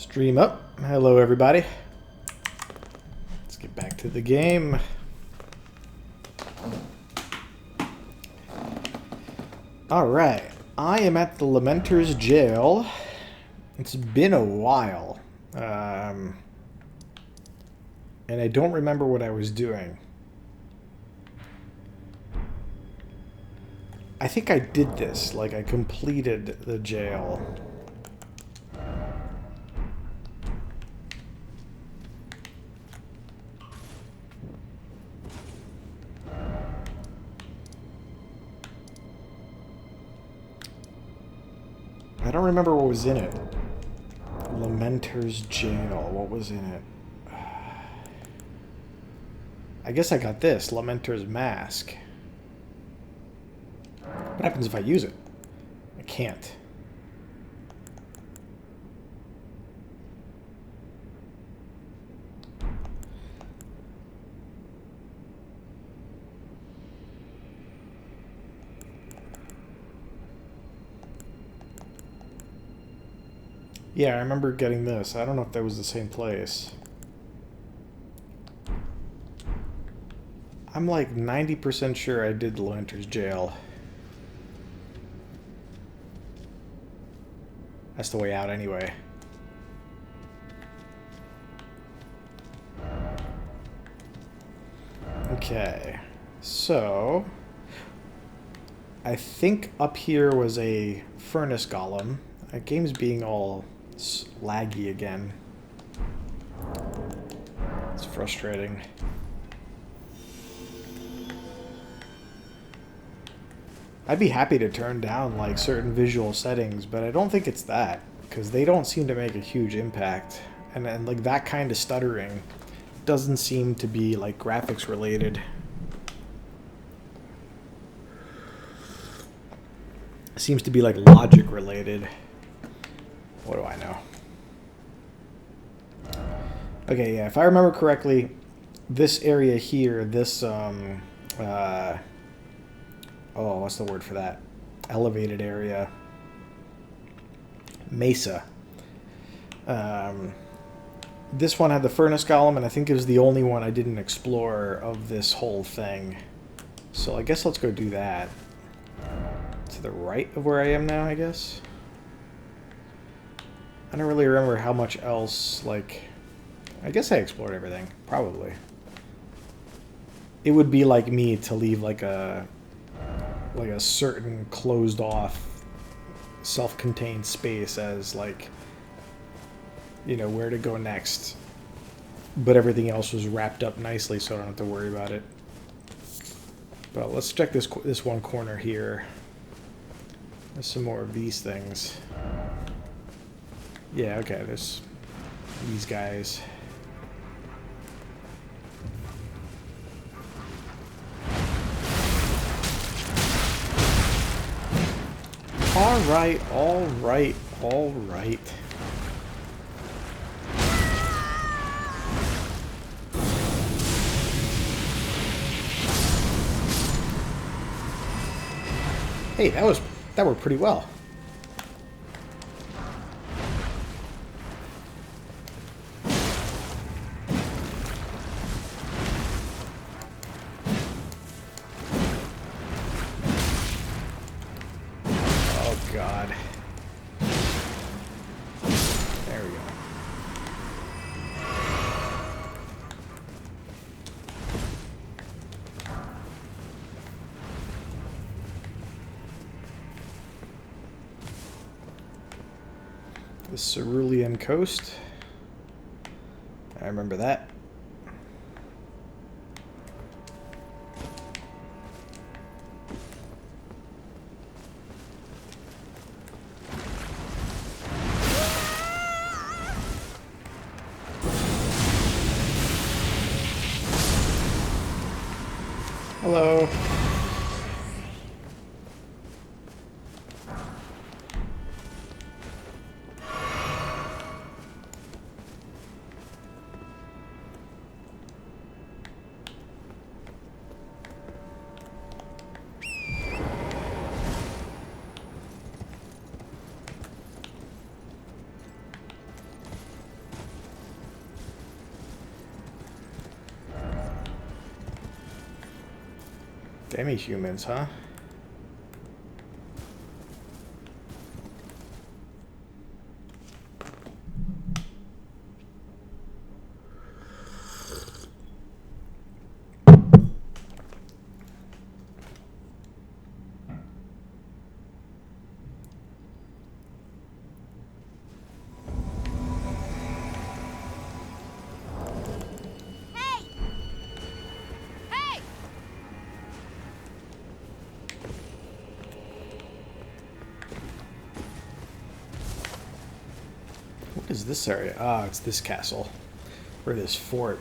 Stream up. Hello, everybody. Let's get back to the game. Alright, I am at the Lamenter's jail. It's been a while. And I don't remember what I was doing. I think I did this, like I completed the jail. I don't remember what was in it. Lamenter's jail. What was in it? I guess I got this. Lamenter's mask. What happens if I use it? I can't. Yeah, I remember getting this. I don't know if that was the same place. I'm like 90% sure I did Lamenter's jail. That's the way out anyway. Okay, so I think up here was a furnace golem. That game's being all laggy again. It's frustrating. I'd be happy to turn down like certain visual settings, but I don't think it's that, because they don't seem to make a huge impact. And like that kind of stuttering doesn't seem to be like graphics related. It seems to be like logic related. What do I know? Okay, yeah, if I remember correctly, this area here, this oh, what's the word for that? Elevated area. Mesa. This one had the furnace golem, and I think it was the only one I didn't explore of this whole thing. So I guess let's go do that. To the right of where I am now, I guess. I don't really remember how much else, like... I guess I explored everything. Probably. It would be like me to leave like a certain closed off self-contained space as like, you know, where to go next, but everything else was wrapped up nicely so I don't have to worry about it. But let's check this one corner here. There's some more of these things. Yeah, okay, there's these guys. Alright, alright, alright. Hey, that worked pretty well. God. There we go. The Cerulean Coast. I remember that. Hello. Demi-humans, huh? What is this area? Ah, it's this castle. Or this fort.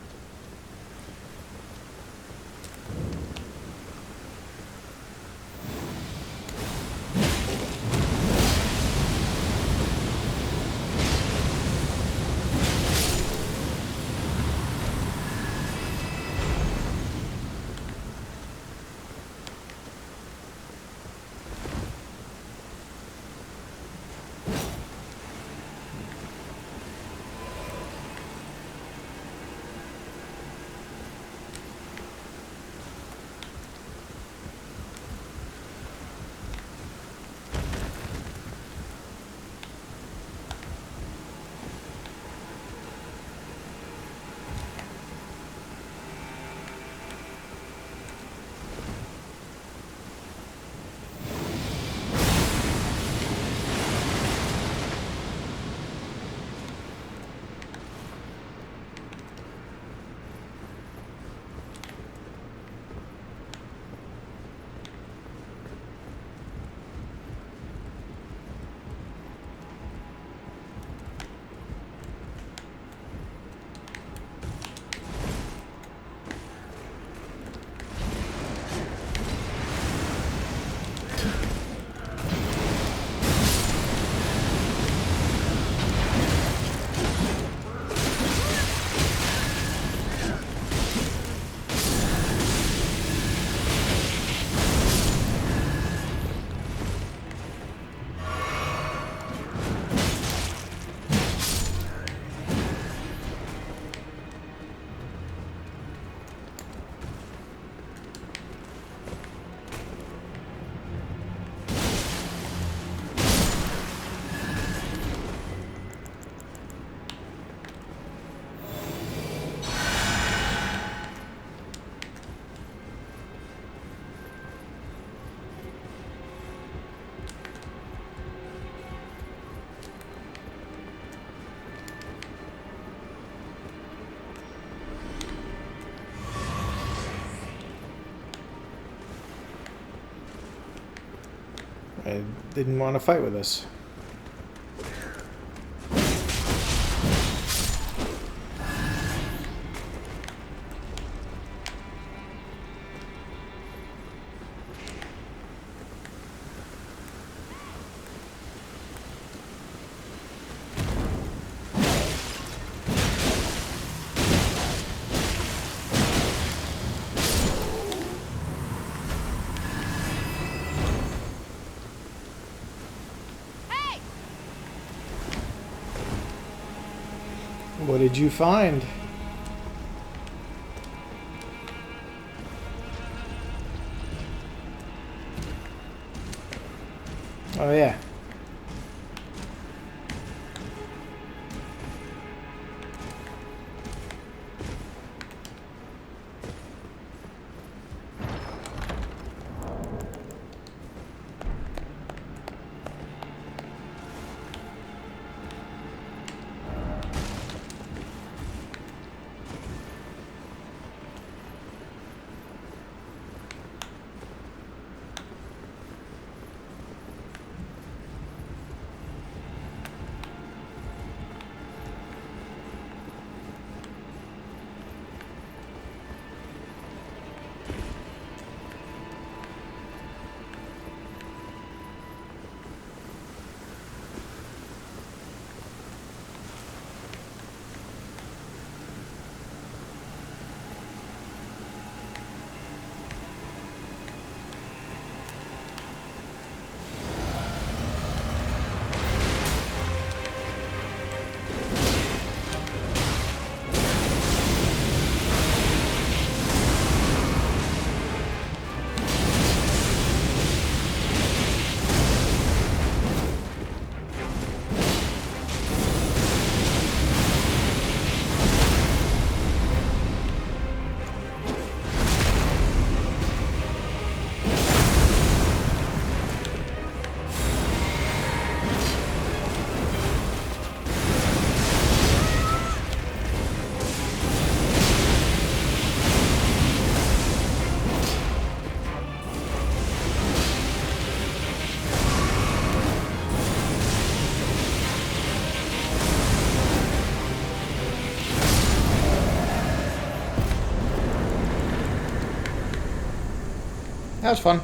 I didn't want to fight with us. What did you find? Oh yeah. That was fun.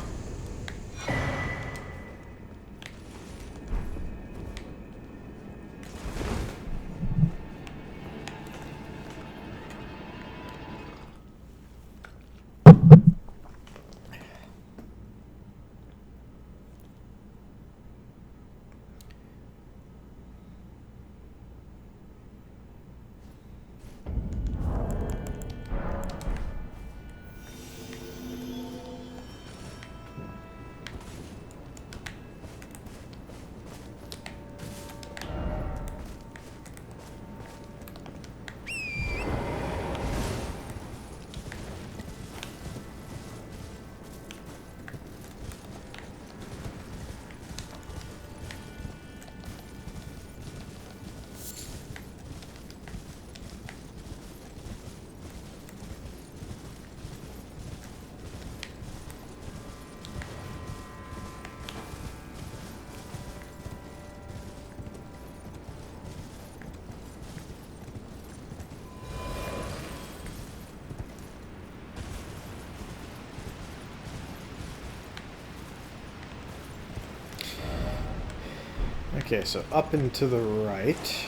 Okay, so up and to the right.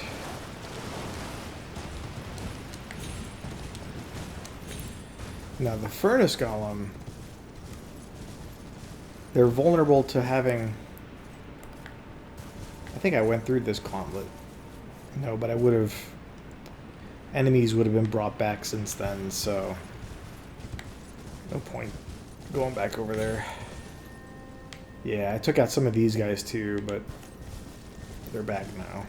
Now the furnace golem, they're vulnerable to having... I think I went through this gauntlet. No, but I would have... Enemies would have been brought back since then, so... No point going back over there. Yeah, I took out some of these guys too, but... They're back now.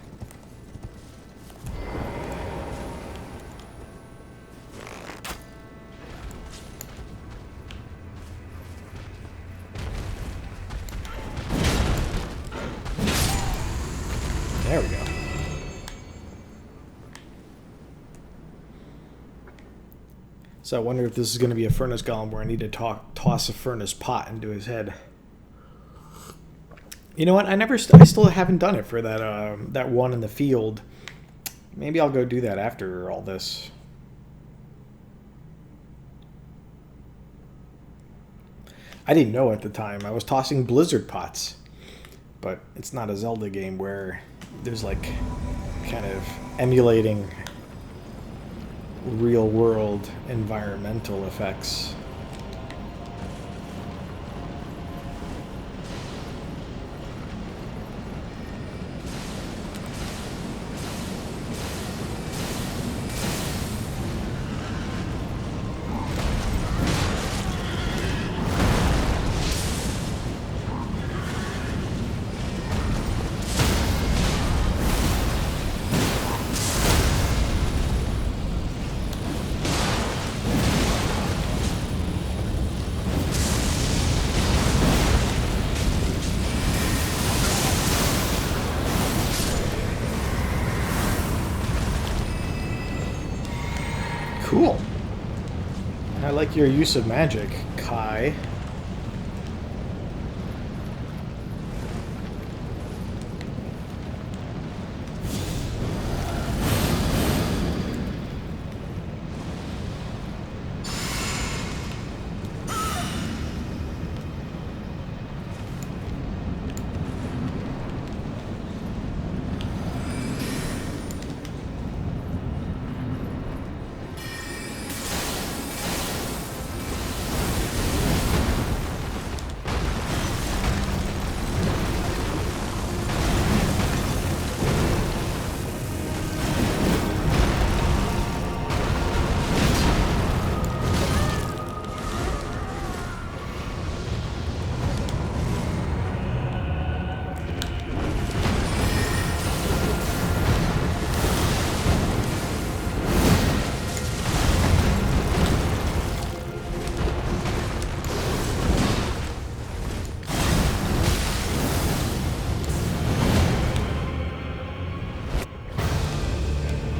There we go. So I wonder if this is going to be a furnace golem where I need to toss a furnace pot into his head. You know what? I still haven't done it for that one in the field. Maybe I'll go do that after all this. I didn't know at the time. I was tossing blizzard pots. But it's not a Zelda game where there's like kind of emulating real world environmental effects. Cool. I like your use of magic, Kai.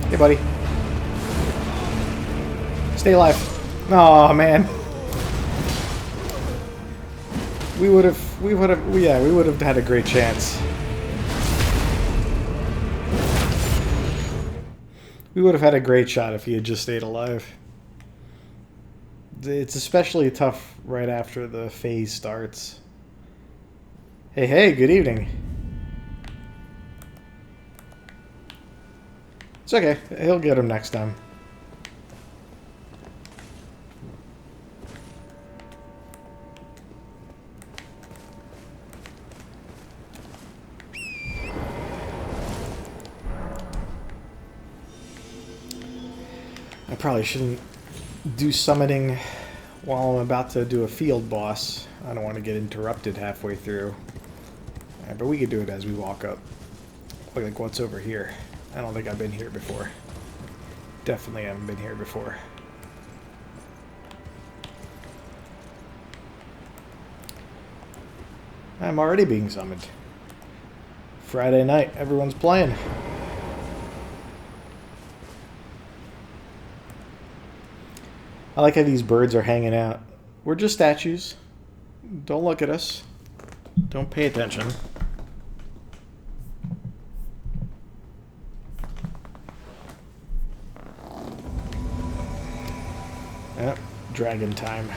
Hey, buddy. Stay alive. Oh man. We would have had a great chance. We would have had a great shot if he had just stayed alive. It's especially tough right after the phase starts. Hey, hey, good evening. It's okay. He'll get him next time. I probably shouldn't do summoning while I'm about to do a field boss. I don't want to get interrupted halfway through. Right, but we could do it as we walk up. Look like what's over here. I don't think I've been here before. Definitely haven't been here before. I'm already being summoned. Friday night, everyone's playing. I like how these birds are hanging out. We're just statues. Don't look at us. Don't pay attention. Yep, dragon time.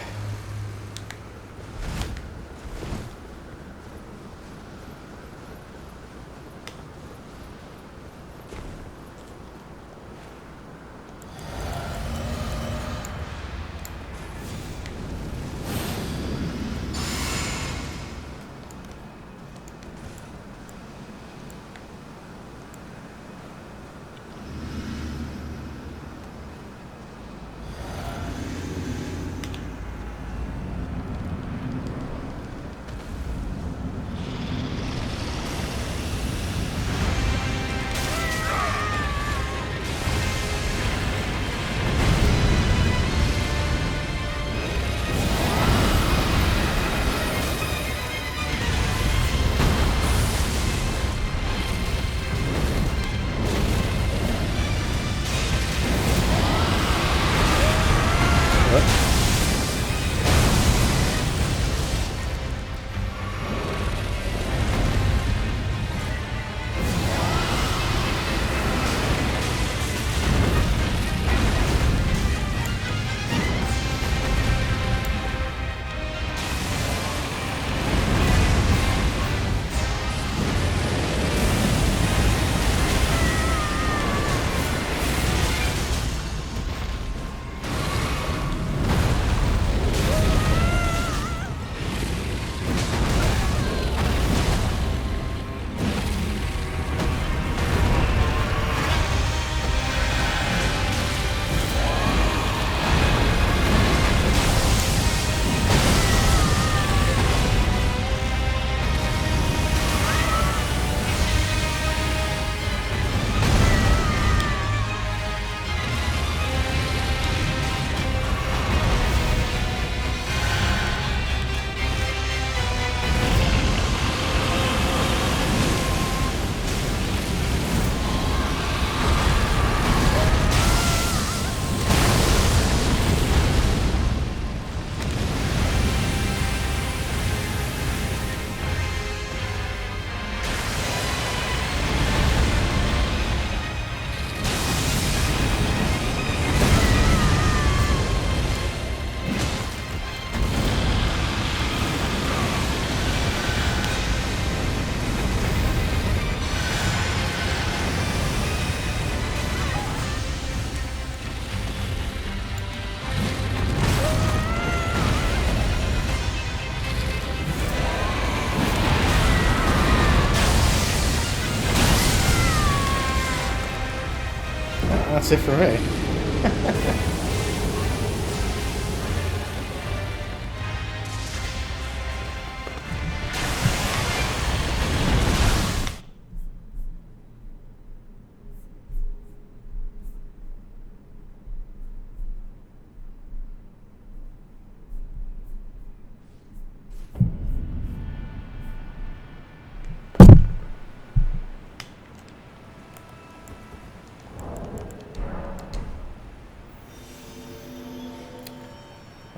That's it for me.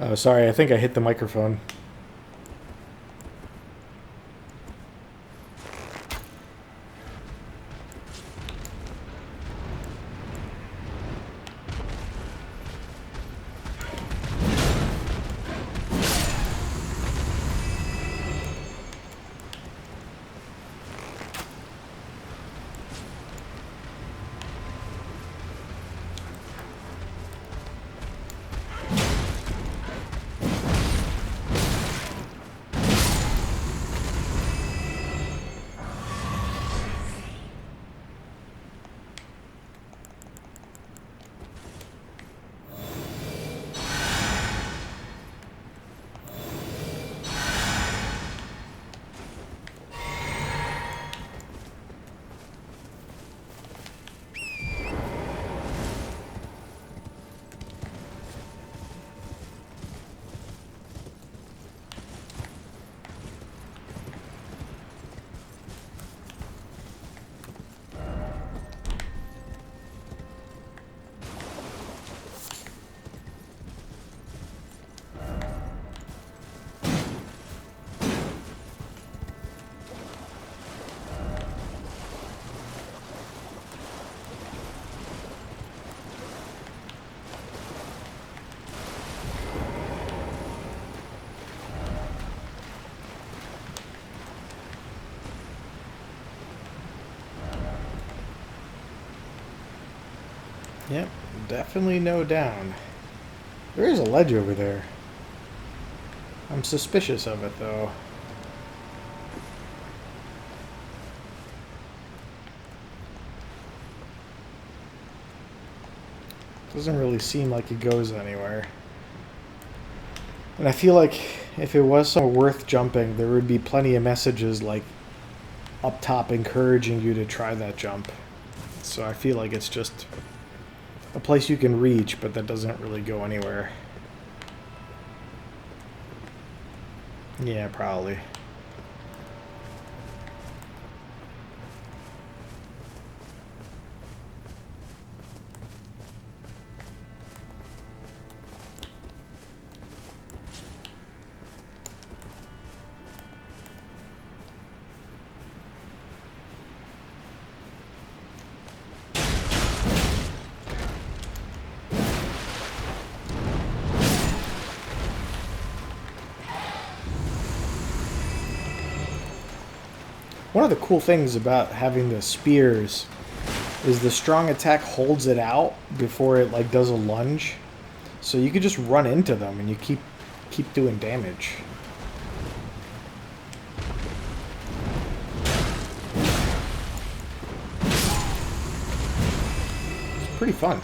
Oh, sorry, I think I hit the microphone. Yep, definitely no down. There is a ledge over there. I'm suspicious of it, though. Doesn't really seem like it goes anywhere. And I feel like if it was somewhere worth jumping, there would be plenty of messages like up top encouraging you to try that jump. So I feel like it's just a place you can reach, but that doesn't really go anywhere. Yeah, probably. One of the cool things about having the spears is the strong attack holds it out before it like does a lunge. So you could just run into them and you keep doing damage. It's pretty fun.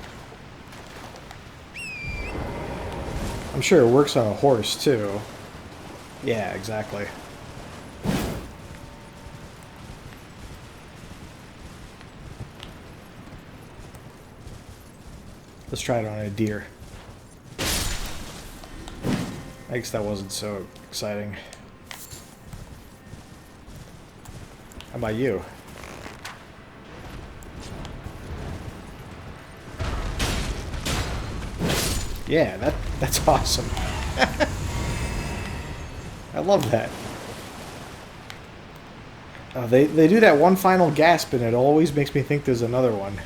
I'm sure it works on a horse too. Yeah, exactly. Let's try it on a deer. I guess that wasn't so exciting. How about you? Yeah, that's awesome. I love that. They do that one final gasp and it always makes me think there's another one.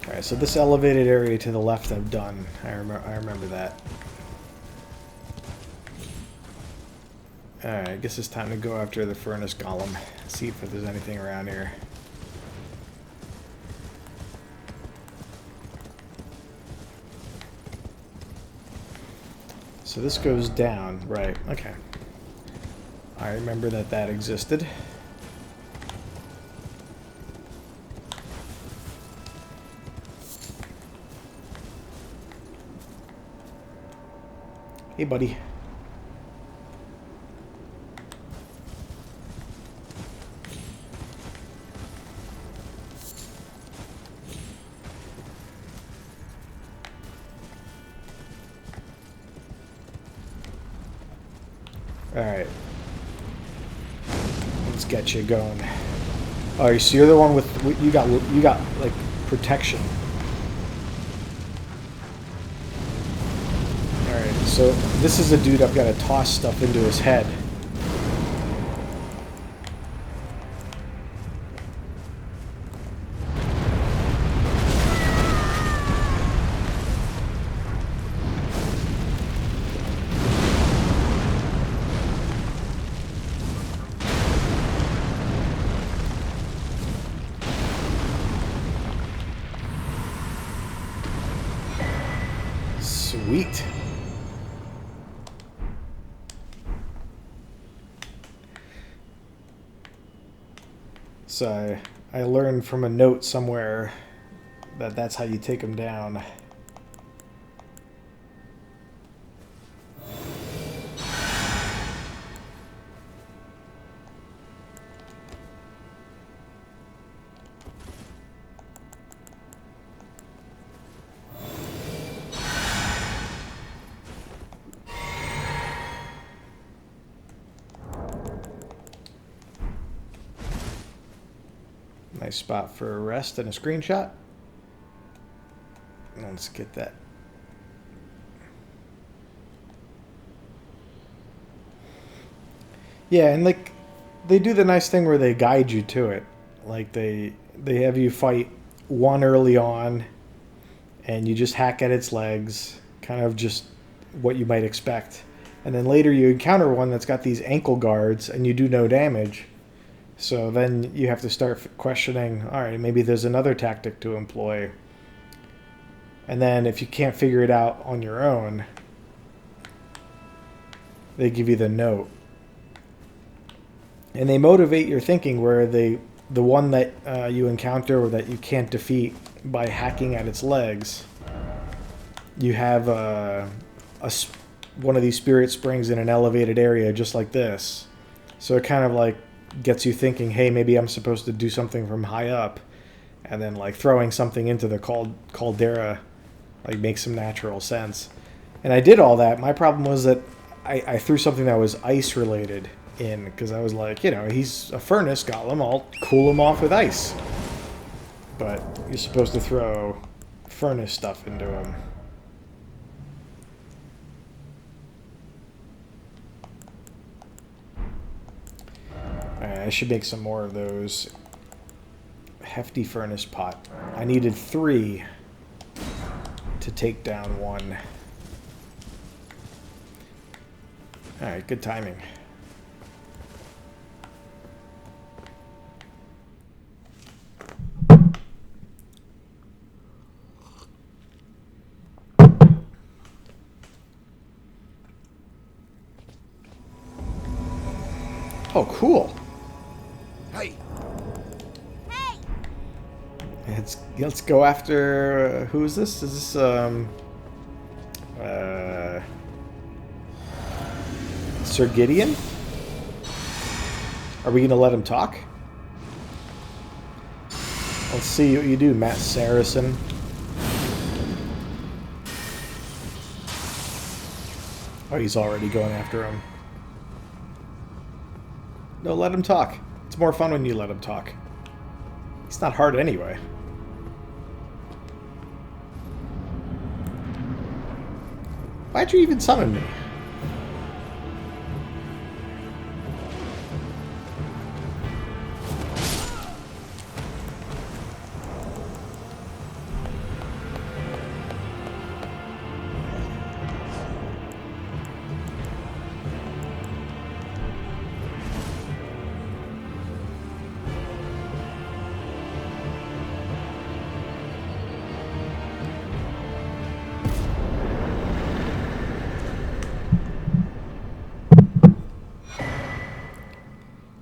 Alright, so this elevated area to the left I've done. I remember that. Alright, I guess it's time to go after the furnace golem. See if there's anything around here. So this goes down, right, okay. I remember that existed. Hey, buddy. Alright. Let's get you going. Oh, so you're the one with you got like protection. Alright, so this is a dude I've got to toss stuff into his head. Sweet. So I learned from a note somewhere that that's how you take them down. Nice spot for a rest and a screenshot. Let's get that. Yeah, and like they do the nice thing where they guide you to it. Like they have you fight one early on and you just hack at its legs, kind of just what you might expect. And then later you encounter one that's got these ankle guards and you do no damage. So then you have to start questioning, all right, maybe there's another tactic to employ. And then if you can't figure it out on your own, they give you the note. And they motivate your thinking where the one that you encounter or that you can't defeat by hacking at its legs, you have one of these spirit springs in an elevated area just like this. So it kind of like gets you thinking, hey, maybe I'm supposed to do something from high up. And then like throwing something into the caldera like makes some natural sense. And I did all that. My problem was that I threw something that was ice related in, because I was like, he's a furnace golem, I'll cool him off with ice. But you're supposed to throw furnace stuff into him. Alright, I should make some more of those. Hefty furnace pot. I needed 3 to take down 1. Alright, good timing. Oh, cool. Hey. Hey. Let's go after who is this? Is this Sir Gideon? Are we gonna let him talk? Let's see what you do, Matt Saracen. Oh, he's already going after him. No, let him talk. It's more fun when you let him talk. He's not hard anyway. Why'd you even summon me?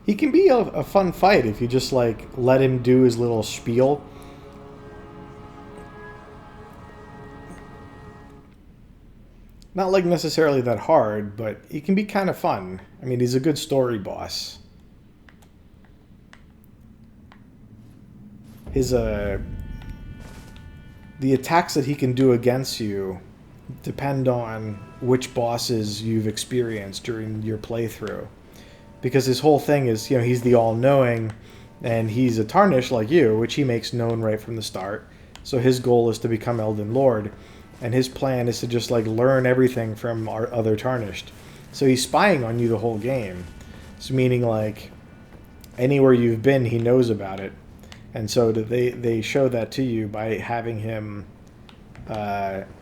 He can be a fun fight if you just, like, let him do his little spiel. Not, like, necessarily that hard, but he can be kind of fun. I mean, he's a good story boss. The attacks that he can do against you depend on which bosses you've experienced during your playthrough. Because his whole thing is, he's the all-knowing, and he's a Tarnished like you, which he makes known right from the start. So his goal is to become Elden Lord, and his plan is to just, like, learn everything from our other Tarnished. So he's spying on you the whole game. So meaning, like, anywhere you've been, he knows about it. And so they show that to you by having him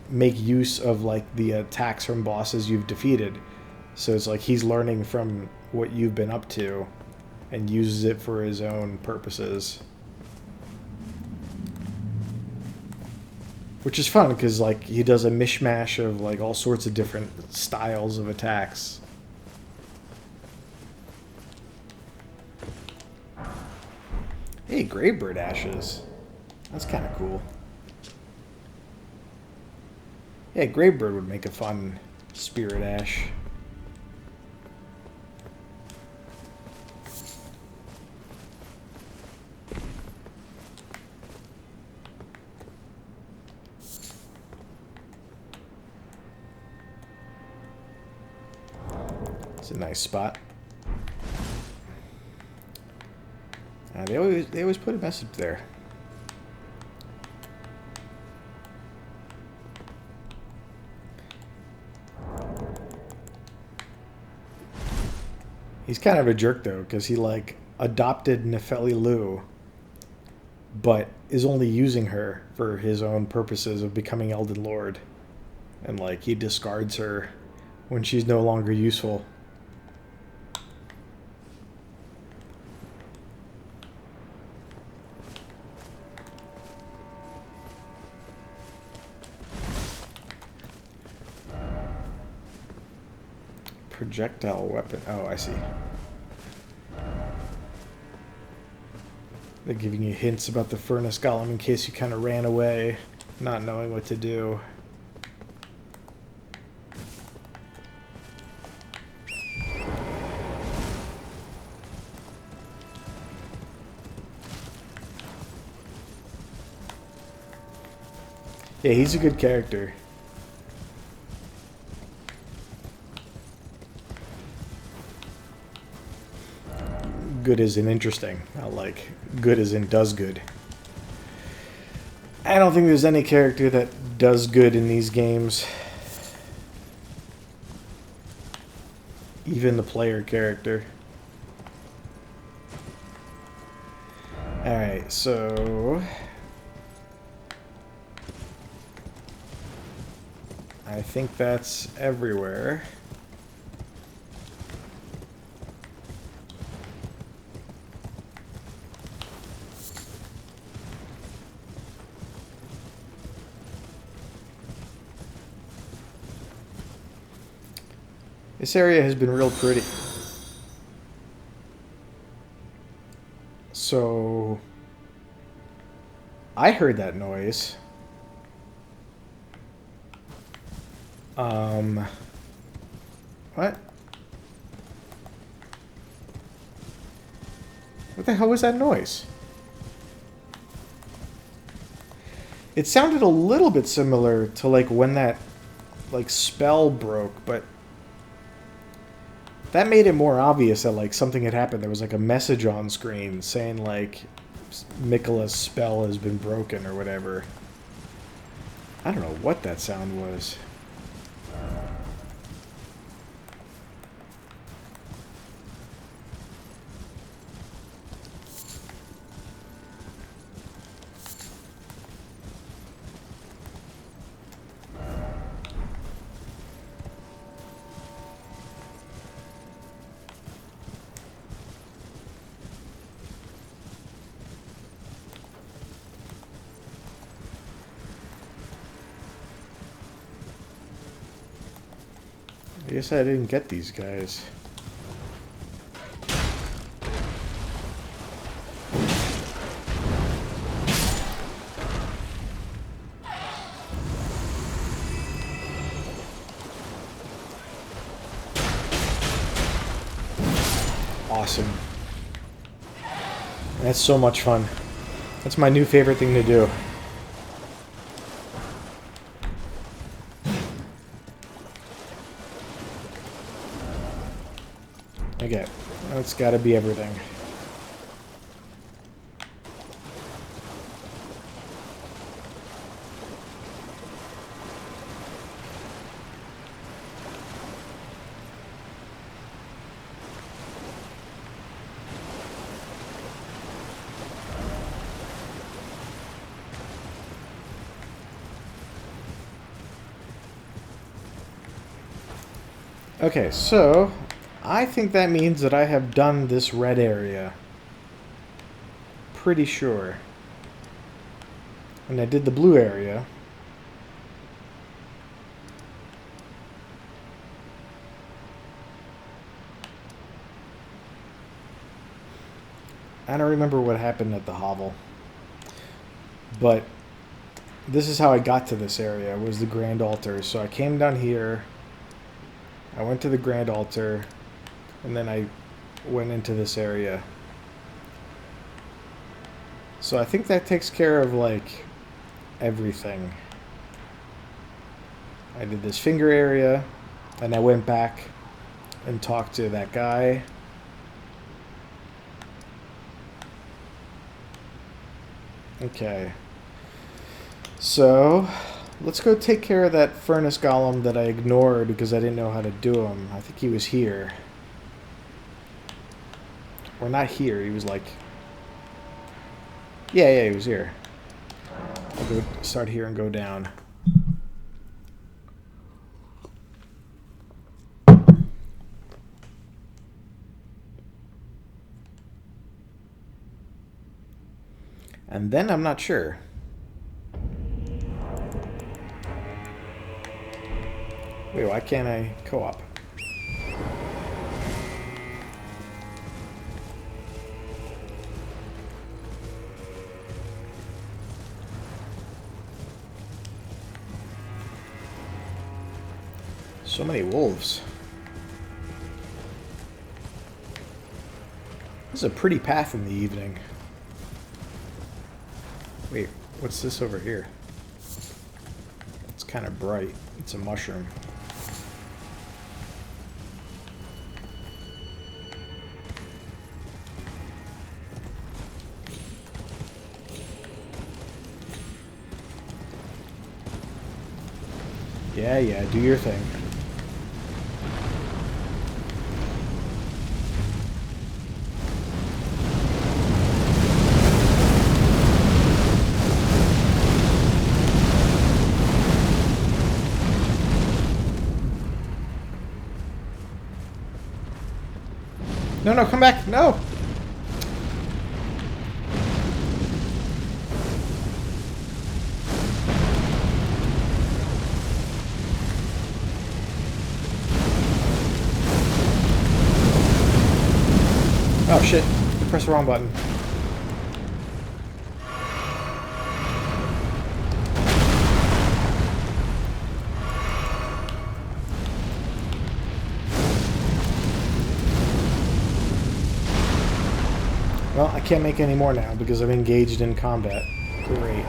make use of, like, the attacks from bosses you've defeated. So it's like he's learning from what you've been up to and uses it for his own purposes. Which is fun because, like, he does a mishmash of, like, all sorts of different styles of attacks. Hey, Gravebird Ashes. That's kind of cool. Yeah, Gravebird would make a fun Spirit Ash. It's a nice spot. They always put a message there. He's kind of a jerk though, because he, like, adopted Nefeli Lu, but is only using her for his own purposes of becoming Elden Lord. And like he discards her when she's no longer useful. Projectile weapon. Oh, I see. They're giving you hints about the furnace golem in case you kind of ran away, not knowing what to do. Yeah, he's a good character. Good as in interesting, not like good as in does good. I don't think there's any character that does good in these games. Even the player character. Alright, so... I think that's everywhere. This area has been real pretty. So... I heard that noise. What? What the hell was that noise? It sounded a little bit similar to like when that like spell broke, but that made it more obvious that like something had happened. There was like a message on screen saying like Mikola's spell has been broken or whatever. I don't know what that sound was. I guess I didn't get these guys. Awesome. That's so much fun. That's my new favorite thing to do. Okay, that's gotta be everything. Okay, so I think that means that I have done this red area. Pretty sure. And I did the blue area. I don't remember what happened at the hovel. But this is how I got to this area, was the Grand Altar. So I came down here. I went to the Grand Altar, and then I went into this area. So I think that takes care of, like, everything. I did this finger area, and I went back and talked to that guy. Okay. So... let's go take care of that furnace golem that I ignored because I didn't know how to do him. I think he was here. Or not here, he was like... Yeah, he was here. I'll go start here and go down. And then I'm not sure. Wait, why can't I co-op? So many wolves. This is a pretty path in the evening. Wait, what's this over here? It's kind of bright. It's a mushroom. Yeah, do your thing. No, no, come back! No! Oh shit, press the wrong button. Well, I can't make any more now because I'm engaged in combat. Great.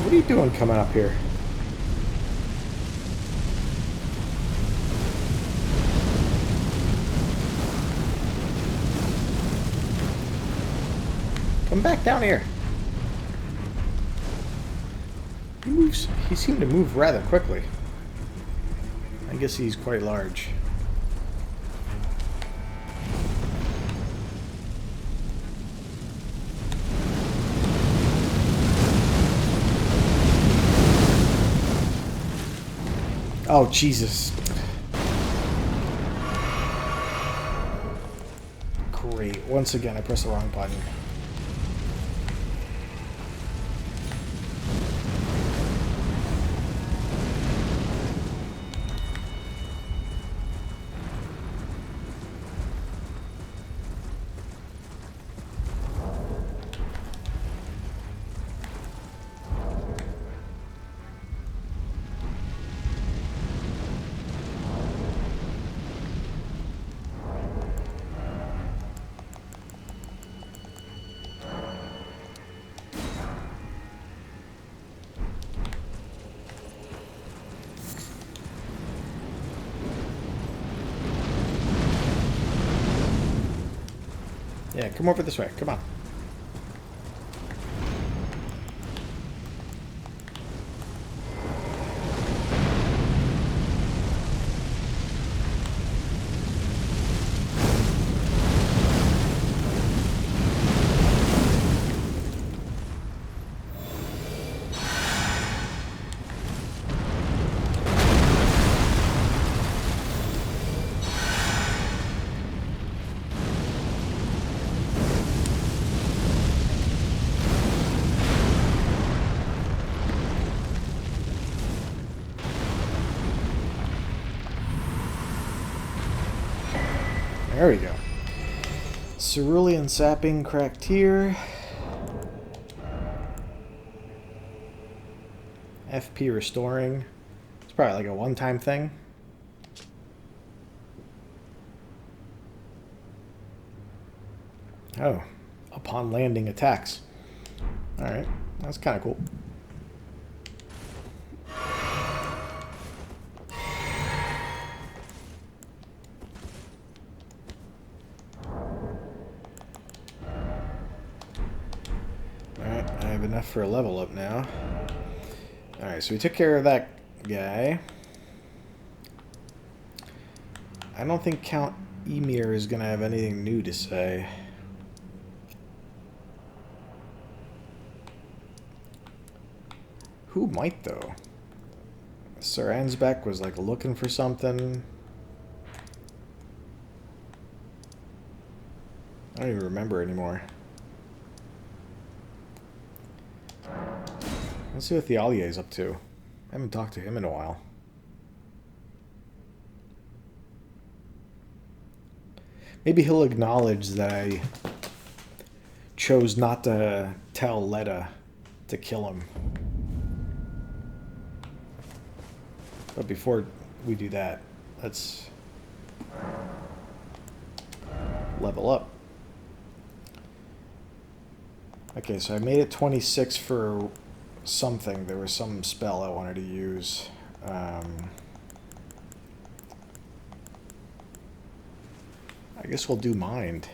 What are you doing coming up here? Come back down here. He seemed to move rather quickly. I guess he's quite large. Oh, Jesus. Great. Once again, I pressed the wrong button. Yeah, come over this way. Come on. There we go. Cerulean sapping cracked here. FP restoring. It's probably like a one-time thing. Oh, upon landing attacks. Alright, that's kind of cool. Alright, I have enough for a level up now. Alright, so we took care of that guy. I don't think Count Emir is going to have anything new to say. Who might, though? Sir Ansbeck was, like, looking for something. I don't even remember anymore. Let's see what the Allier's up to. I haven't talked to him in a while. Maybe he'll acknowledge that I chose not to tell Letta to kill him. But before we do that, let's level up. Okay, so I made it 26 for something. There was some spell I wanted to use. I guess we'll do Mind.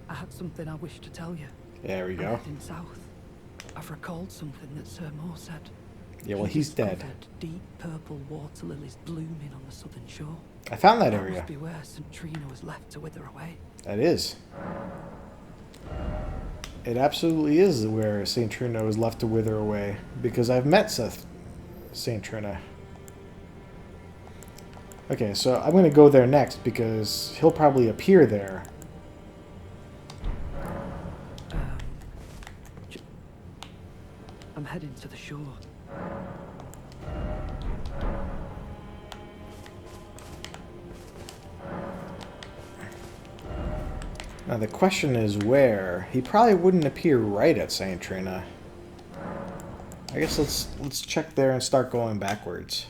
I had something I wish to tell you. There we I'm go. heading south. I've recalled something that Sir Moore said. Yeah, well, he's dead. Discovered deep purple water lilies blooming on the southern shore. I found that That area. must be where St. Trina was left to wither away. That is. It absolutely is where St. Trina was left to wither away, because I've met St. Trina. Okay, so I'm going to go there next, because he'll probably appear there. I'm heading to the shore. Now the question is where. He probably wouldn't appear right at St. Trina. I guess let's check there and start going backwards.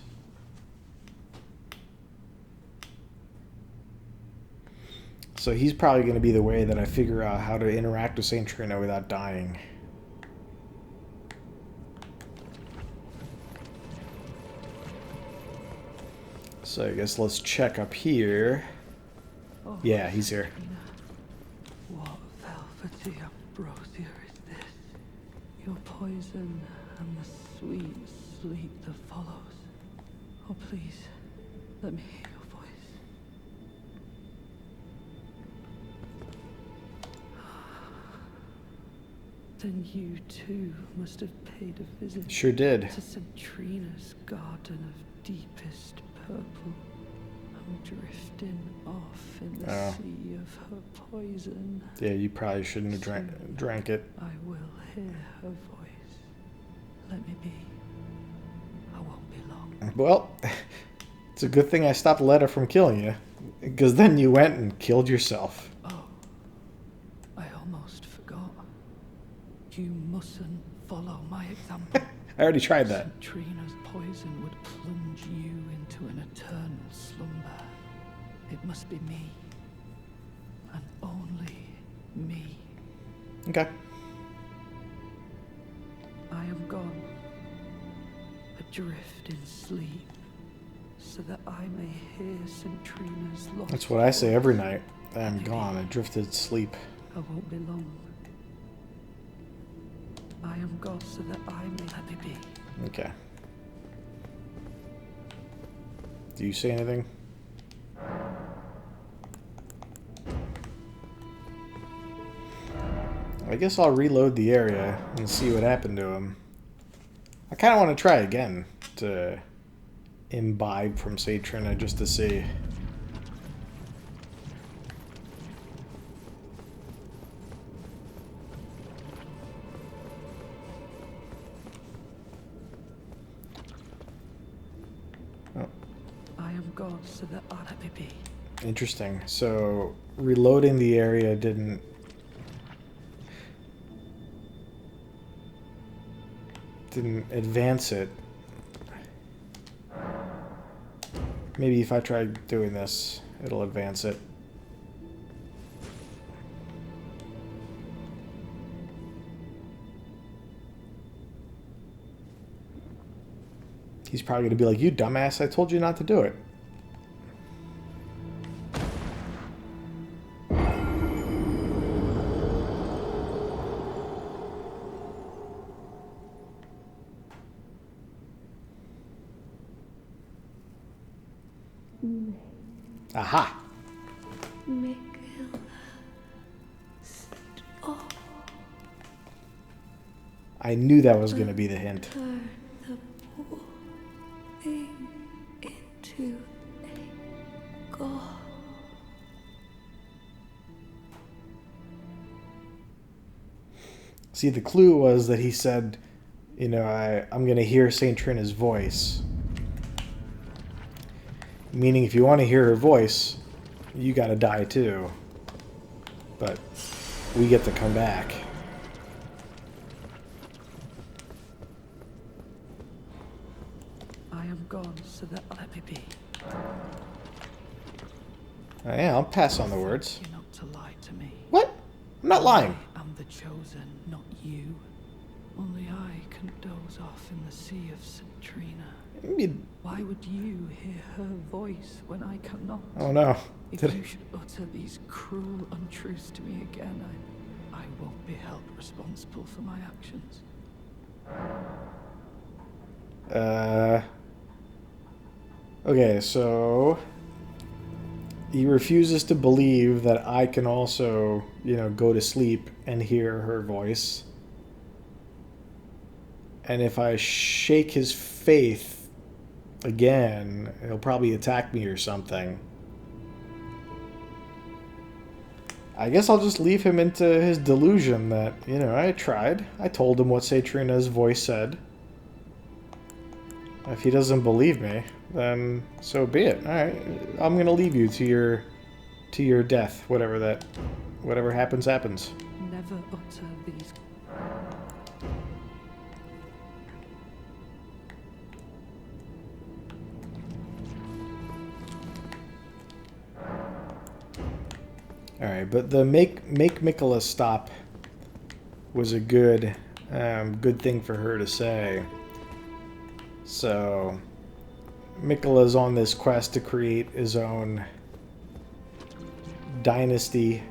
So he's probably going to be the way that I figure out how to interact with St. Trina without dying. So I guess let's check up here. Oh, Yeah, he's here. what velvety ambrosia is this? Your poison and the sweet sleep that follows. Oh, please, let me hear your voice. Then you too must have paid a visit Sure did. to St. Trina's garden of deepest purple. I'm drifting off in the Oh. sea of her poison. Yeah, you probably shouldn't have drank it. I will hear her voice. Let me be. I won't be long. Well, it's a good thing I stopped Letta from killing you. Because then you went and killed yourself. Oh, I almost forgot. You mustn't follow my example. I already tried that. St. Trina's poison would plunge you into an eternal slumber. It must be me. And only me. Okay. I am gone. Adrift in sleep. So that I may hear St. Trina's lost That's what I say every voice. night. I'm gone. I drifted sleep. I won't be long. I am gone so that I may let me be. Okay. Do you say anything? I guess I'll reload the area and see what happened to him. I kind of want to try again to imbibe from St. Trina just to see. I am gone so that I'll let me be. Interesting. So reloading the area didn't advance it. Maybe if I try doing this, it'll advance it. He's probably going to be like, you dumbass, I told you not to do it. Aha! I knew that was going to be the hint. Turn the poor thing into a god. See, the clue was that he said, you know, I'm going to hear St. Trina's voice. Meaning if you want to hear her voice, you got to die too. But we get to come back. I am gone so that let me be. Oh, yeah, I'll pass on the words. You're not to lie to me. What? I'm not lying. I am the chosen, not you. Only I can doze off in the sea of St. Trina. Why would you hear her voice when I cannot? Oh no. If you should utter these cruel untruths to me again, I won't be held responsible for my actions. Okay, so he refuses to believe that I can also, you know, go to sleep and hear her voice. And if I shake his faith again, he'll probably attack me or something. I guess I'll just leave him into his delusion that, you know, I tried. I told him what Satrina's voice said. If he doesn't believe me, then so be it. Alright, I'm gonna leave you to your death. Whatever happens, happens. Never utter these. Alright, but the make Mikola stop was a good thing for her to say. So Mikola's on this quest to create his own dynasty.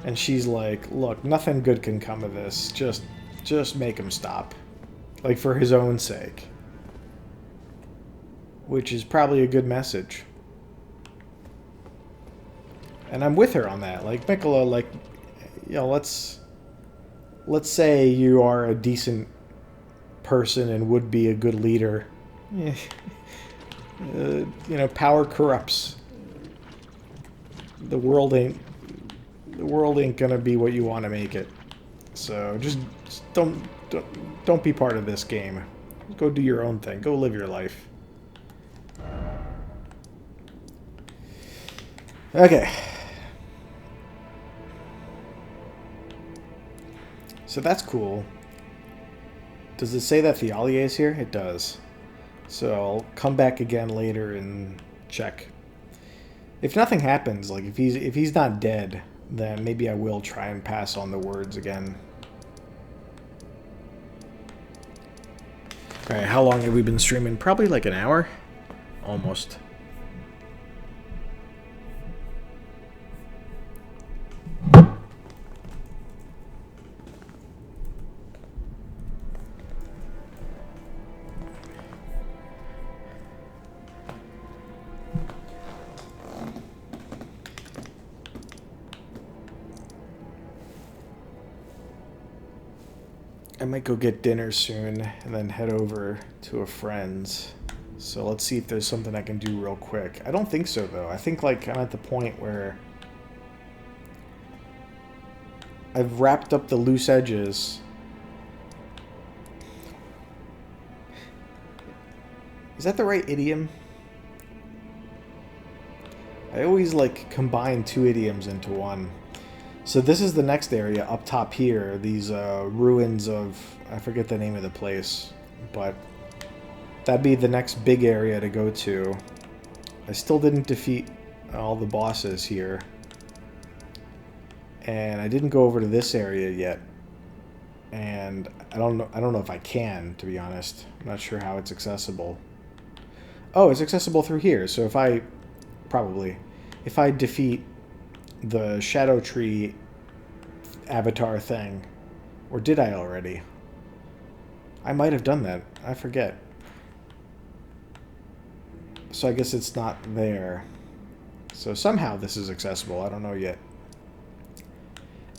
And she's like, look, nothing good can come of this. Just make him stop. Like, for his own sake. Which is probably a good message. And I'm with her on that. Like, Mikola, like, you know, let's say you are a decent person and would be a good leader. You know, power corrupts. The world ain't gonna be what you want to make it. So just don't be part of this game. Go do your own thing. Go live your life. Okay. So that's cool. Does it say that Thialie is here? It does. So I'll come back again later and check. If nothing happens, like if he's not dead, then maybe I will try and pass on the words again. Alright, how long have we been streaming? Probably like an hour? Almost. I might go get dinner soon and then head over to a friend's. So let's see if there's something I can do real quick. I don't think so, though. I think, like, I'm at the point where I've wrapped up the loose edges. Is that the right idiom? I always like combine two idioms into one. So this is the next area up top here. These ruins of, I forget the name of the place, but that'd be the next big area to go to. I still didn't defeat all the bosses here. And I didn't go over to this area yet. And I don't know if I can, to be honest. I'm not sure how it's accessible. Oh, it's accessible through here. So if I defeat the Shadow Tree avatar thing, or did I already? I might have done that. I forget. So I guess it's not there. So somehow this is accessible. I don't know yet.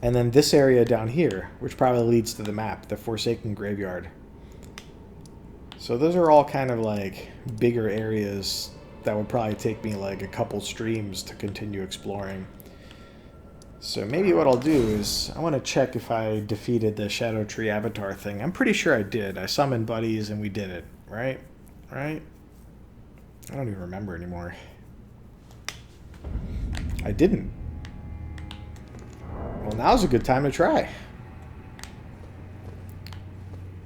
And then this area down here, which probably leads to the map, the Forsaken Graveyard. So those are all kind of like bigger areas that would probably take me like a couple streams to continue exploring. So maybe what I'll do is, I want to check if I defeated the Shadow Tree Avatar thing. I'm pretty sure I did. I summoned buddies and we did it, right? Right? I don't even remember anymore. I didn't. Well, now's a good time to try.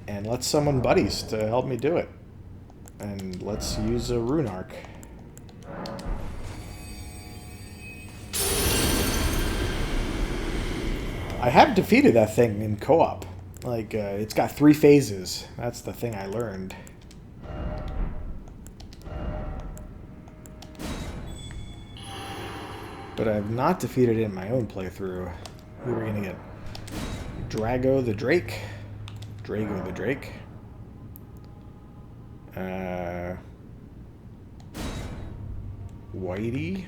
And let's summon buddies to help me do it. And let's use a rune arc. I have defeated that thing in co-op. Like, it's got 3 phases. That's the thing I learned. But I have not defeated it in my own playthrough. Who are we gonna get? Drago the Drake? Drago the Drake? Whitey?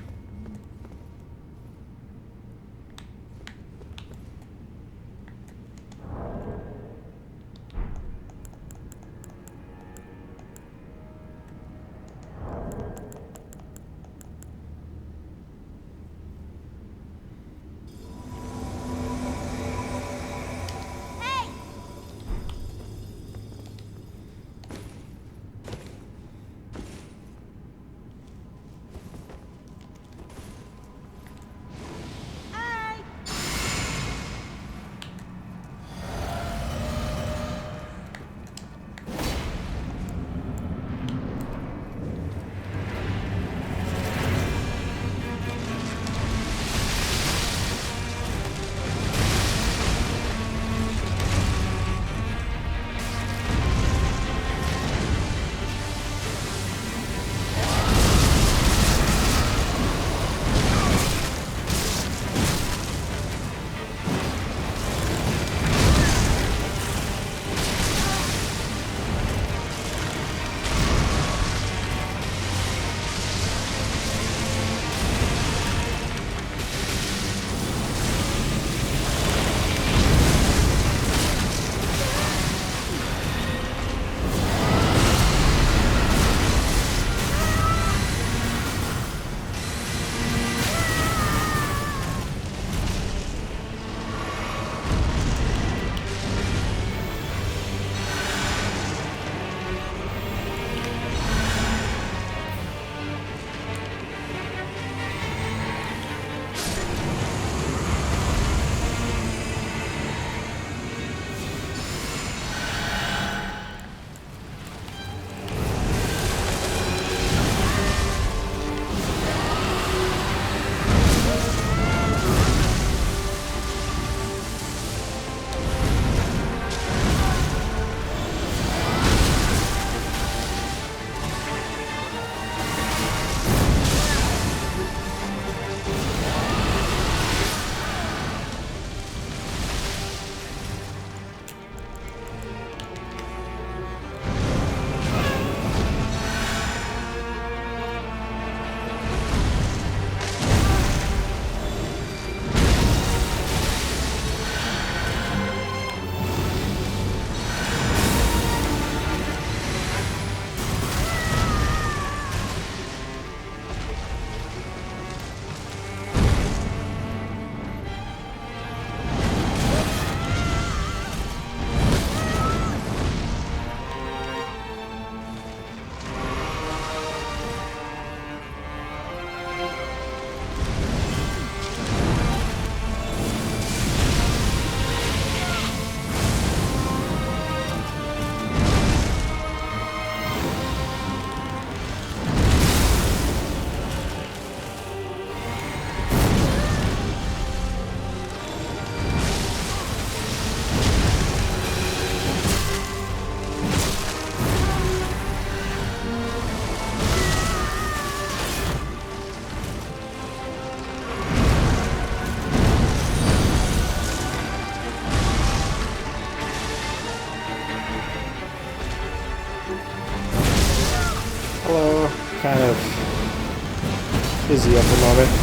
Fizzy up a moment.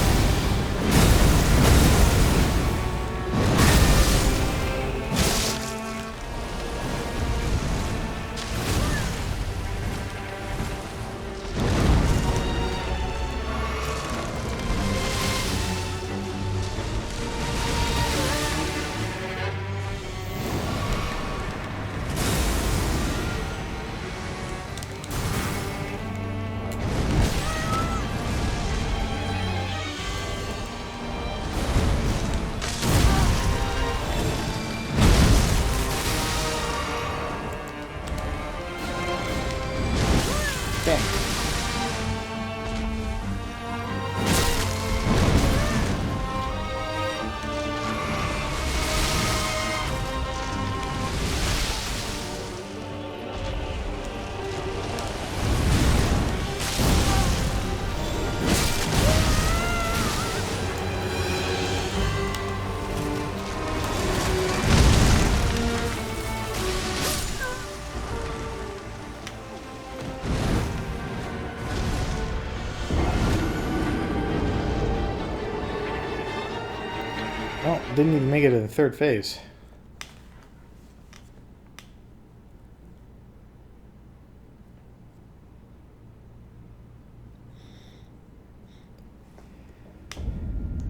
Well, didn't even make it to the third phase.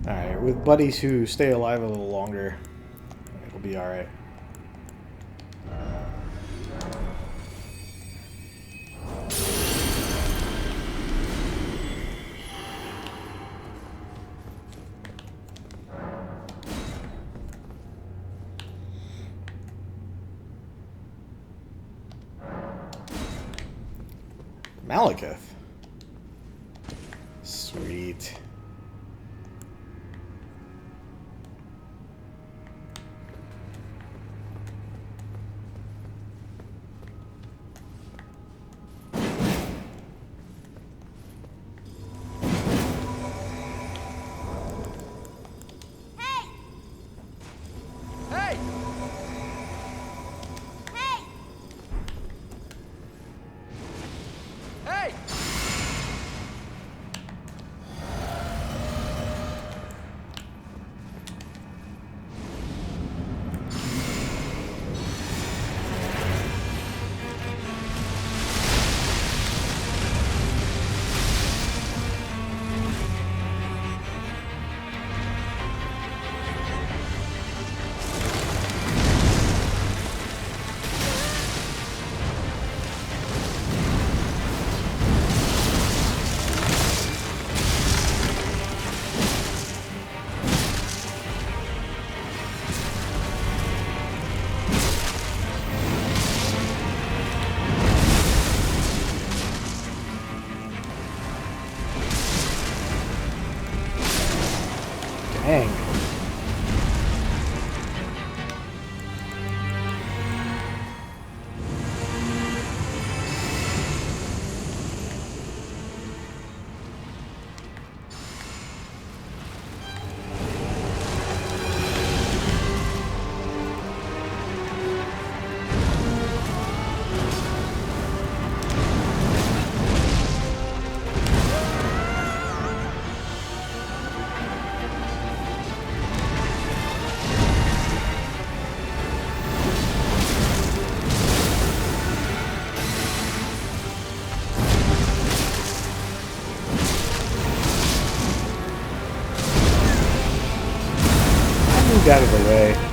Alright, with buddies who stay alive a little longer, it'll be alright. Malekith. Sweet. Hey! Hey! Hey! Hey! Dang. Moved out of the way.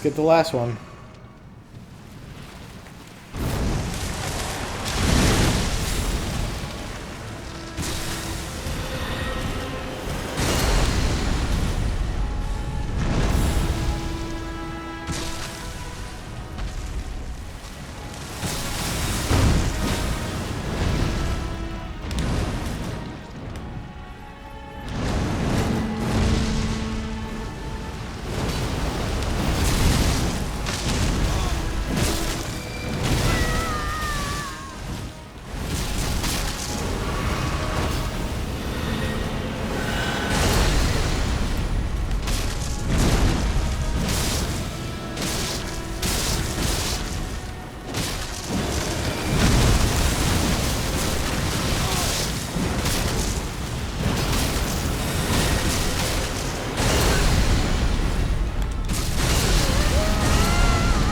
Let's get the last one.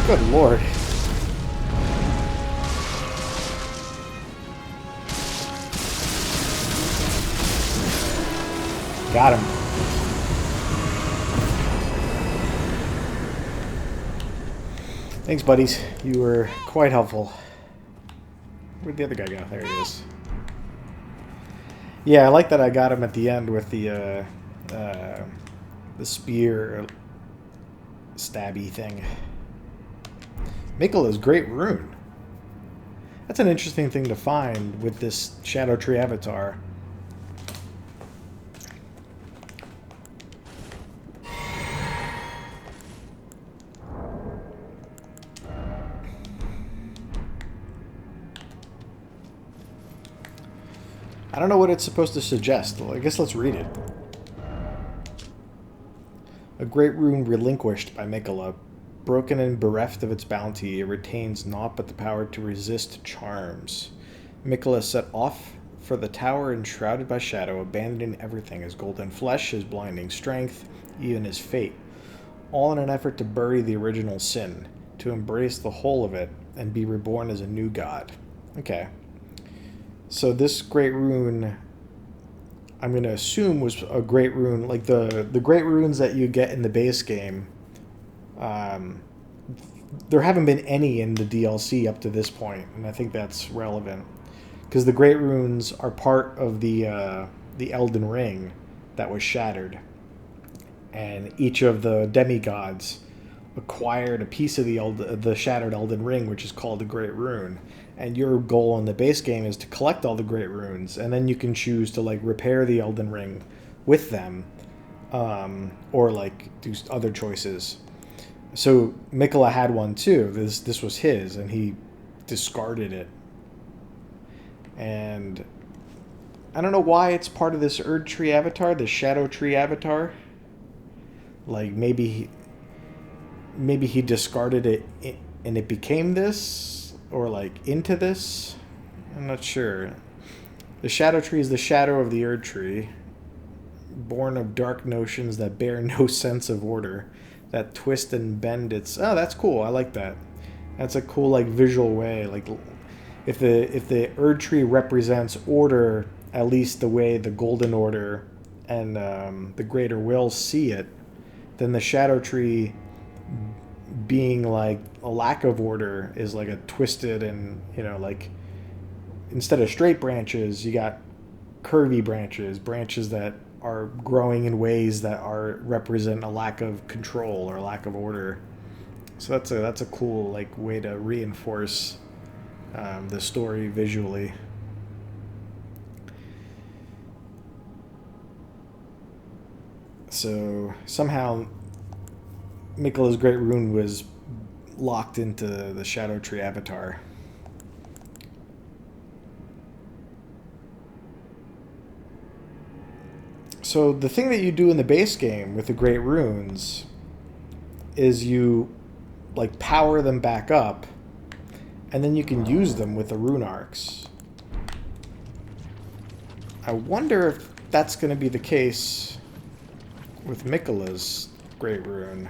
Good lord. Got him. Thanks, buddies. You were quite helpful. Where'd the other guy go? There he is. Yeah, I like that I got him at the end with the spear stabby thing. Miquella's Great Rune. That's an interesting thing to find with this Shadow Tree avatar. I don't know what it's supposed to suggest. Well, I guess let's read it. A great rune relinquished by Miquella. Broken and bereft of its bounty, it retains naught but the power to resist charms. Miquella set off for the tower enshrouded by shadow, abandoning everything, his golden flesh, his blinding strength, even his fate, all in an effort to bury the original sin, to embrace the whole of it, and be reborn as a new god. Okay. So this great rune, I'm going to assume, was a great rune, like the great runes that you get in the base game. There haven't been any in the DLC up to this point, and I think that's relevant. Because the great runes are part of the Elden Ring that was shattered. And each of the demigods acquired a piece of the shattered Elden Ring, which is called the Great Rune. And your goal in the base game is to collect all the Great Runes, and then you can choose to like repair the Elden Ring with them, or like do other choices. So Miquella had one too. This was his, and he discarded it. And I don't know why it's part of this Erd Tree avatar, this Shadow Tree avatar. Like maybe he discarded it and it became this, or like into this. I'm not sure. The Shadow Tree is the shadow of the Erd Tree, born of dark notions that bear no sense of order, that twist and bend its... Oh, that's cool. I like that. That's a cool like visual way. Like if the Erd Tree represents order, at least the way the Golden Order and the Greater Will see it, then the Shadow Tree being like a lack of order is like a twisted, and like instead of straight branches you got curvy branches that are growing in ways that represent a lack of control or a lack of order. So that's a cool like way to reinforce the story visually. So somehow Miquella's Great Rune was locked into the Shadow Tree avatar. So the thing that you do in the base game with the Great Runes is you like power them back up, and then you can use them with the rune arcs. I wonder if that's going to be the case with Miquella's Great Rune.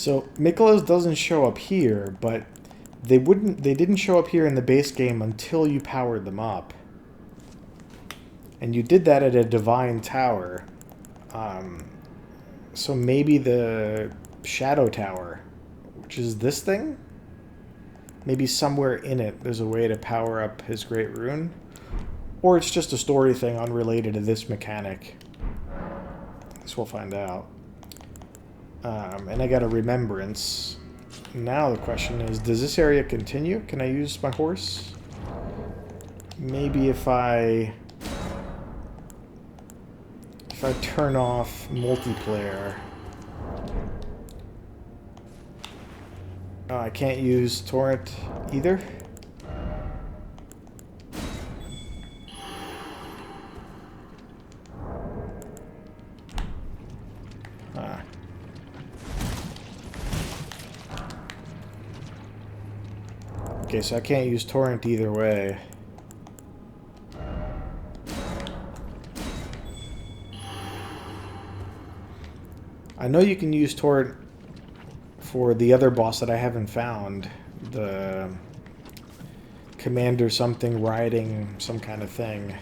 So Miklos doesn't show up here, but they didn't show up here in the base game until you powered them up. And you did that at a divine tower. So maybe the shadow tower, which is this thing? Maybe somewhere in it there's a way to power up his great rune. Or it's just a story thing unrelated to this mechanic. I guess we'll find out. And I got a remembrance. Now the question is, does this area continue? Can I use my horse? Maybe if I turn off multiplayer. Oh, I can't use torrent either? Ah. Okay, so I can't use torrent either way. I know you can use torrent for the other boss that I haven't found. The commander something riding some kind of thing.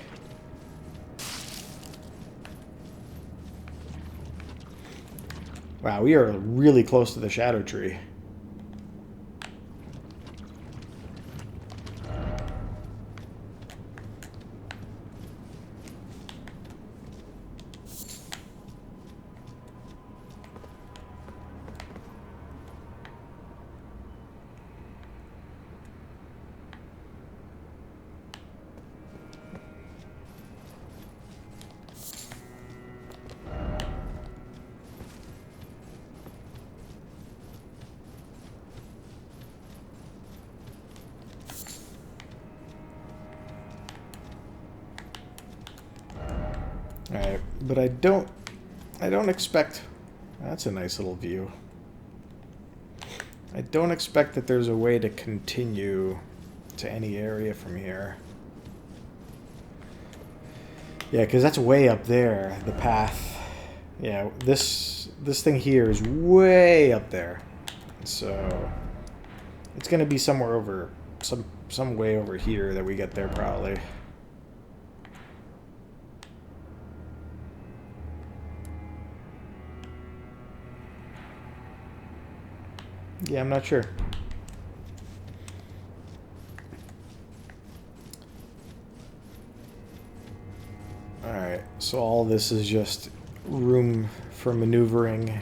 Wow, we are really close to the shadow tree. Alright, but I don't expect... That's a nice little view. I don't expect that there's a way to continue to any area from here. Yeah, because that's way up there, the path. Yeah, this thing here is way up there. So it's going to be somewhere over, some way over here that we get there probably. Yeah, I'm not sure. Alright, so all this is just room for maneuvering.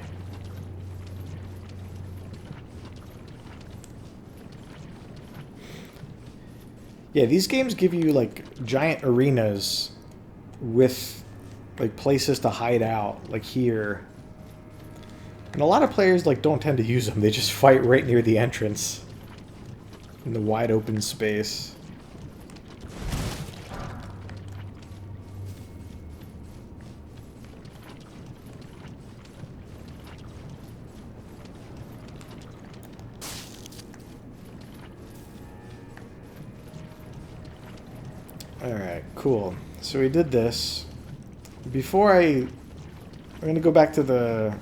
Yeah, these games give you like giant arenas with like places to hide out, like here. And a lot of players like don't tend to use them. They just fight right near the entrance in the wide open space. Alright, cool. So we did this. I'm going to go back to the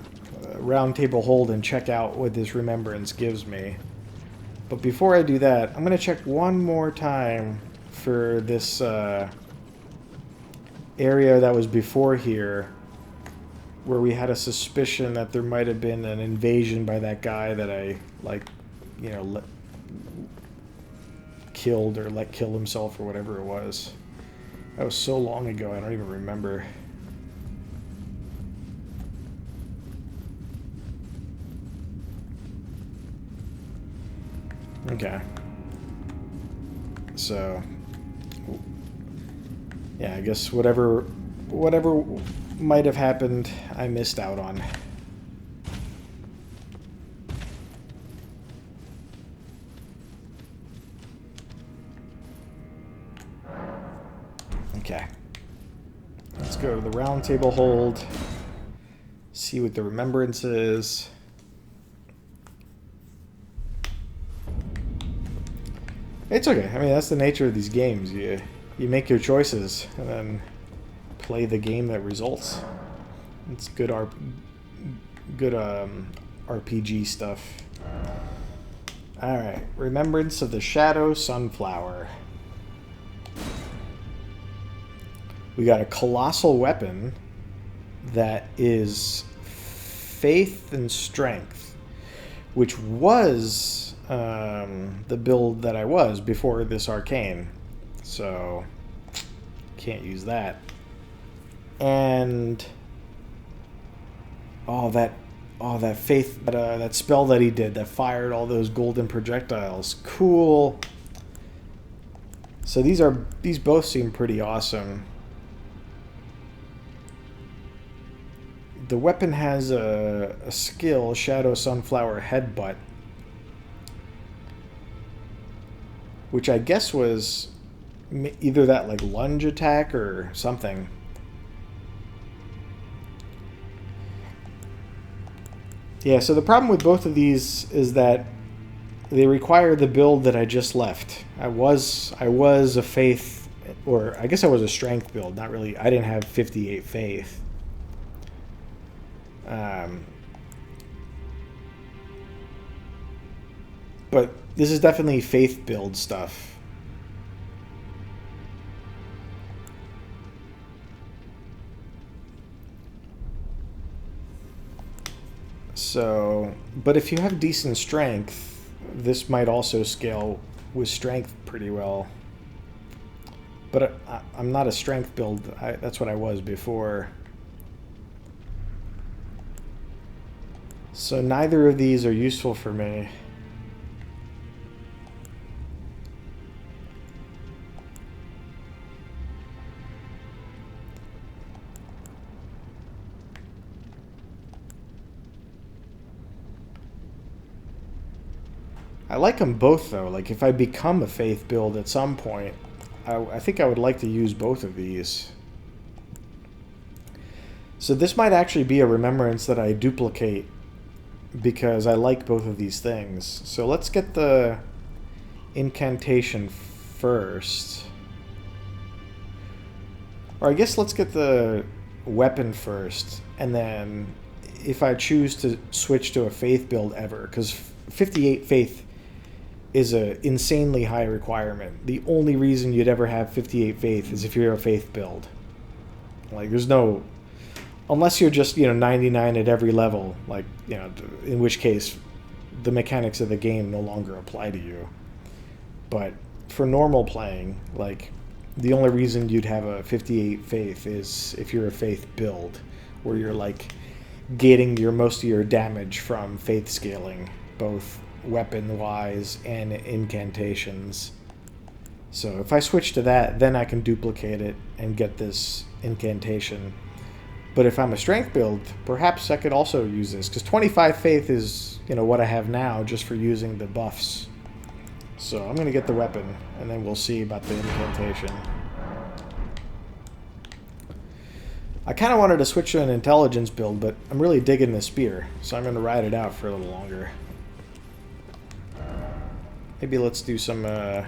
round table hold and check out what this remembrance gives me. But before I do that, I'm going to check one more time for this area that was before here, where we had a suspicion that there might have been an invasion by that guy that I, like, you know, killed or let kill himself or whatever it was. That was so long ago, I don't even remember. Okay. So, yeah, I guess whatever might have happened, I missed out on. Okay. Let's go to the round table hold. See what the remembrance is. It's okay. I mean, that's the nature of these games. You make your choices and then play the game that results. It's good RPG stuff. Alright, Remembrance of the Shadow Sunflower. We got a colossal weapon that is faith and strength, which was the build that I was before this arcane. So, can't use that. And that faith, that spell that he did that fired all those golden projectiles. Cool. So these both seem pretty awesome. The weapon has a skill, Shadow Sunflower Headbutt, which I guess was either that like lunge attack or something. Yeah, so the problem with both of these is that they require the build that I just left. I was a faith, or I guess I was a strength build. Not really. I didn't have 58 faith. But this is definitely faith build stuff. So, but if you have decent strength, this might also scale with strength pretty well. But I'm not a strength build. That's what I was before. So neither of these are useful for me. I like them both, though. Like, if I become a faith build at some point, I think I would like to use both of these. So this might actually be a remembrance that I duplicate because I like both of these things. So let's get the incantation first. Or I guess let's get the weapon first, and then if I choose to switch to a faith build ever, because 58 faith is an insanely high requirement. The only reason you'd ever have 58 faith is if you're a faith build. Like, there's no... Unless you're just, 99 at every level, like, in which case the mechanics of the game no longer apply to you. But for normal playing, like, the only reason you'd have a 58 faith is if you're a faith build, where you're, like, getting most of your damage from faith scaling, both weapon-wise and incantations. So if I switch to that, then I can duplicate it and get this incantation. But if I'm a strength build, perhaps I could also use this, because 25 faith is, what I have now just for using the buffs. So I'm going to get the weapon, and then we'll see about the incantation. I kind of wanted to switch to an intelligence build, but I'm really digging the spear, so I'm going to ride it out for a little longer. Maybe let's do some, we'll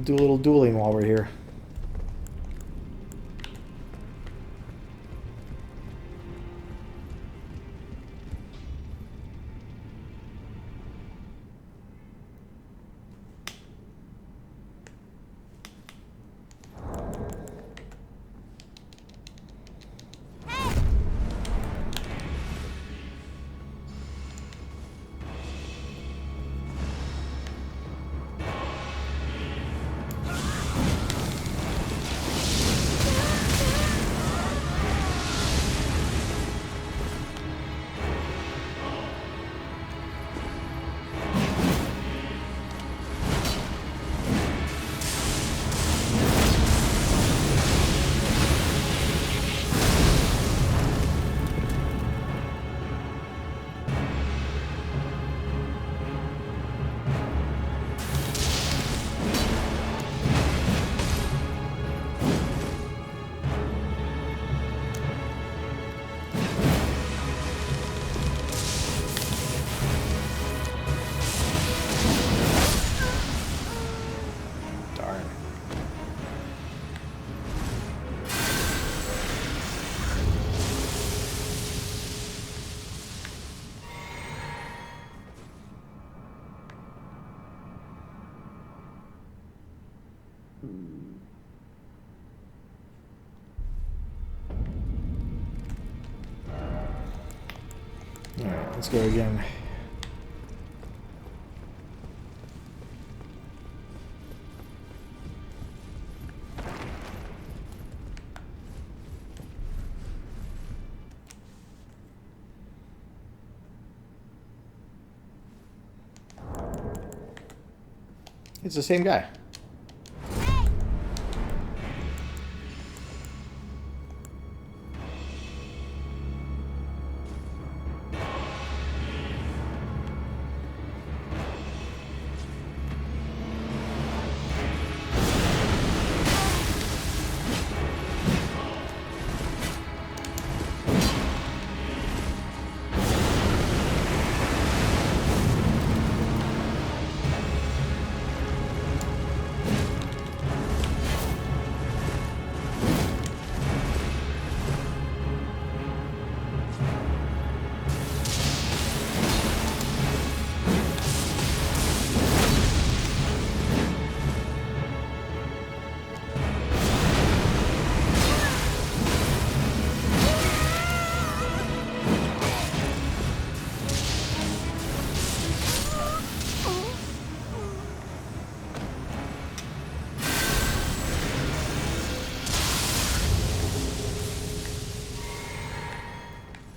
do a little dueling while we're here. Alright, let's go again. It's the same guy.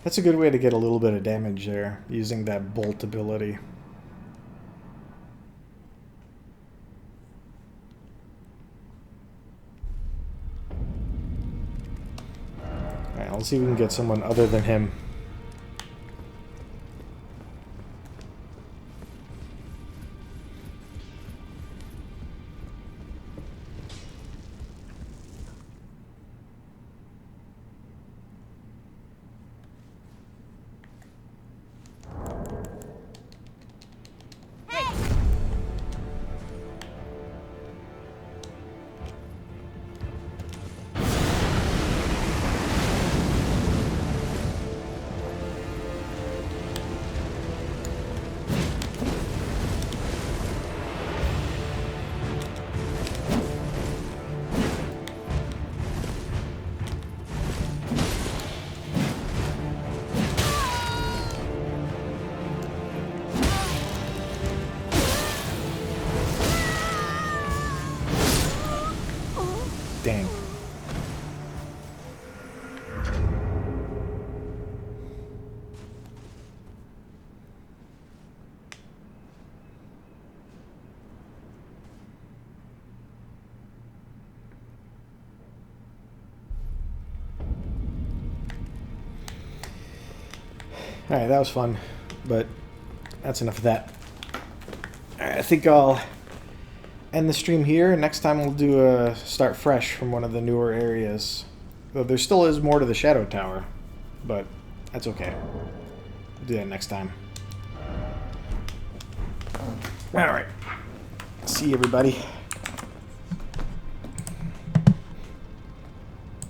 That's a good way to get a little bit of damage there, using that bolt ability. Alright, let's see if we can get someone other than him. Dang. Alright, that was fun, but that's enough of that. Alright, I think I'll end the stream here. Next time we'll do a start fresh from one of the newer areas. Though there still is more to the Shadow Tower, but that's okay. We'll do that next time. Alright. See you, everybody.